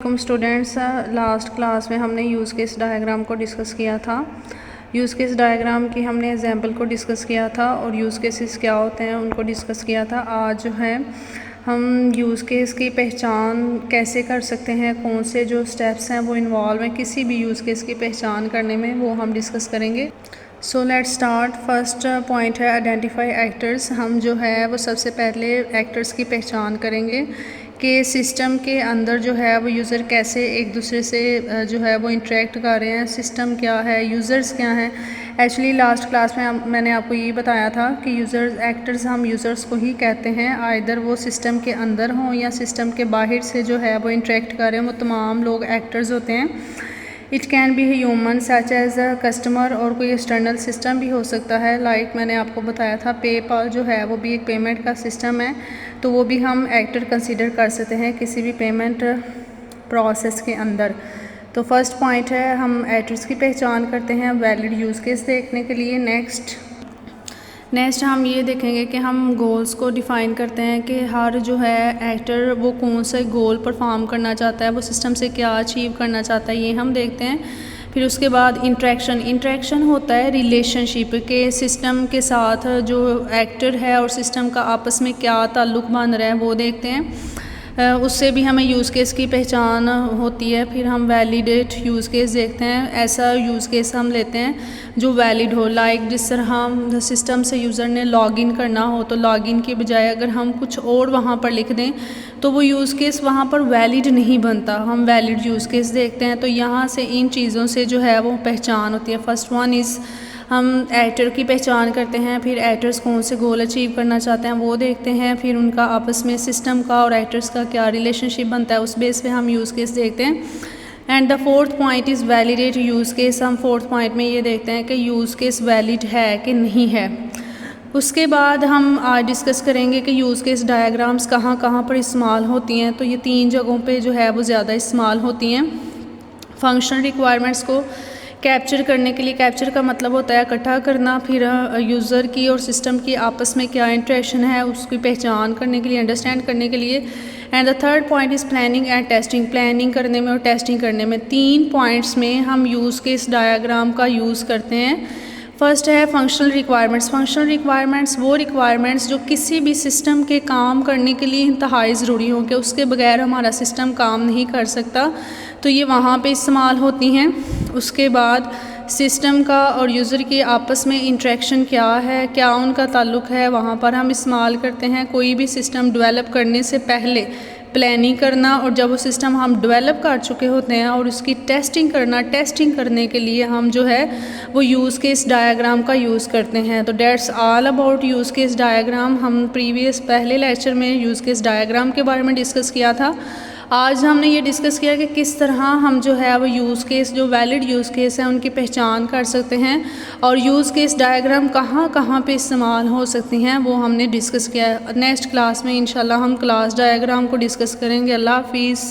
Students, last class में हमने use case diagram को डिस्कस किया था। यूज़ केस डायग्राम की हमने एग्जाम्पल को डिस्कस किया था और यूज़ केसेस क्या होते हैं उनको डिस्कस किया था। आज जो है हम यूज़ केस की पहचान कैसे कर सकते हैं, कौन से जो स्टेप्स हैं वो इन्वॉल्व हैं किसी भी यूज़ केस की पहचान करने में, वो हम डिस्कस करेंगे। So let's start. First point है आइडेंटिफाई एक्टर्स। हम जो है वो सबसे पहले एक्टर्स की पहचान करेंगे कि सिस्टम के अंदर जो है वो यूज़र कैसे एक दूसरे से जो है वो इंटरेक्ट कर रहे हैं, सिस्टम क्या है, यूज़र्स क्या हैं। एक्चुअली लास्ट क्लास में मैंने आपको ये बताया था कि यूज़र्स एक्टर्स हम यूज़र्स को ही कहते हैं, आइदर वो सिस्टम के अंदर हों या सिस्टम के बाहर से जो है वो इंटरेक्ट कर रहे हैं, वो तमाम लोग एक्टर्स होते हैं। It can be human such as a customer, और कोई एक्सटर्नल सिस्टम भी हो सकता है। लाइक मैंने आपको बताया था पेपाल जो है वो भी एक पेमेंट का सिस्टम है, तो वो भी हम एक्टर कंसीडर कर सकते हैं किसी भी पेमेंट प्रोसेस के अंदर। तो फर्स्ट पॉइंट है हम एक्टर्स की पहचान करते हैं वैलिड यूज़ केस देखने के लिए। नेक्स्ट हम ये देखेंगे कि हम गोल्स को डिफ़ाइन करते हैं कि हर जो है एक्टर वो कौन सा गोल परफॉर्म करना चाहता है, वो सिस्टम से क्या अचीव करना चाहता है, ये हम देखते हैं। फिर उसके बाद इंट्रैक्शन होता है रिलेशनशिप के, सिस्टम के साथ जो एक्टर है और सिस्टम का आपस में क्या ताल्लुक़ बन रहा है वो देखते हैं। उससे भी हमें यूज़ केस की पहचान होती है। फिर हम वैलिडेट यूज़ केस देखते हैं, ऐसा यूज़ केस हम लेते हैं जो वैलिड हो। लाइक जिस तरह हम सिस्टम से यूज़र ने लॉगिन करना हो तो लॉगिन की बजाय अगर हम कुछ और वहाँ पर लिख दें तो वो यूज़ केस वहाँ पर वैलिड नहीं बनता। हम वैलिड यूज़ केस देखते हैं। तो यहाँ से इन चीज़ों से जो है वो पहचान होती है। फर्स्ट वन इज़ हम एक्टर की पहचान करते हैं, फिर एक्टर्स कौन से गोल अचीव करना चाहते हैं वो देखते हैं, फिर उनका आपस में सिस्टम का और एक्टर्स का क्या रिलेशनशिप बनता है, उस बेस पे हम यूज़ केस देखते हैं। And the fourth point is validate use case. हम फोर्थ पॉइंट में ये देखते हैं कि यूज़ केस वैलिड है कि नहीं है। उसके बाद हम आज डिस्कस करेंगे कि यूज़ केस डायग्राम्स कहाँ कहाँ पर इस्तेमाल होती हैं। तो ये 3 जगहों पे जो है वो ज़्यादा इस्तेमाल होती हैं। फंक्शनल रिक्वायरमेंट्स को कैप्चर करने के लिए, कैप्चर का मतलब होता है इकट्ठा करना, फिर यूज़र की और सिस्टम की आपस में क्या इंटरेक्शन है उसकी पहचान करने के लिए, अंडरस्टैंड करने के लिए। And the third point is planning and testing. Planning करने में और टेस्टिंग करने में 3 पॉइंट्स में हम यूज़ केस डायग्राम का यूज़ करते हैं। फर्स्ट है फंक्शनल रिक्वायरमेंट्स। फंक्शनल रिक्वायरमेंट्स वो रिक्वायरमेंट्स जो किसी भी सिस्टम के काम करने के लिए इंतहाई ज़रूरी हो, कि उसके बगैर हमारा सिस्टम काम नहीं कर सकता, तो ये वहाँ पे इस्तेमाल होती हैं। उसके बाद सिस्टम का और यूज़र के आपस में इंटरेक्शन क्या है, क्या उनका ताल्लुक़ है, वहाँ पर हम इस्तेमाल करते हैं। कोई भी सिस्टम डेवलप करने से पहले प्लानिंग करना, और जब वो सिस्टम हम डेवलप कर चुके होते हैं और उसकी टेस्टिंग करना, टेस्टिंग करने के लिए हम जो है वो यूज़ केस डायग्राम का यूज़ करते हैं। तो that's all about use case diagram. हम प्रीवियस पहले लेक्चर में यूज़ केस डायग्राम के बारे में डिस्कस किया था। आज हमने ये डिस्कस किया कि किस तरह हम जो है वो यूज़ केस, जो वैलिड यूज़ केस हैं उनकी पहचान कर सकते हैं, और यूज़ केस डायग्राम कहाँ कहाँ पे इस्तेमाल हो सकती हैं वो हमने डिस्कस किया। नेक्स्ट क्लास में इंशाल्लाह हम क्लास डायग्राम को डिस्कस करेंगे। अल्लाह हाफिज़।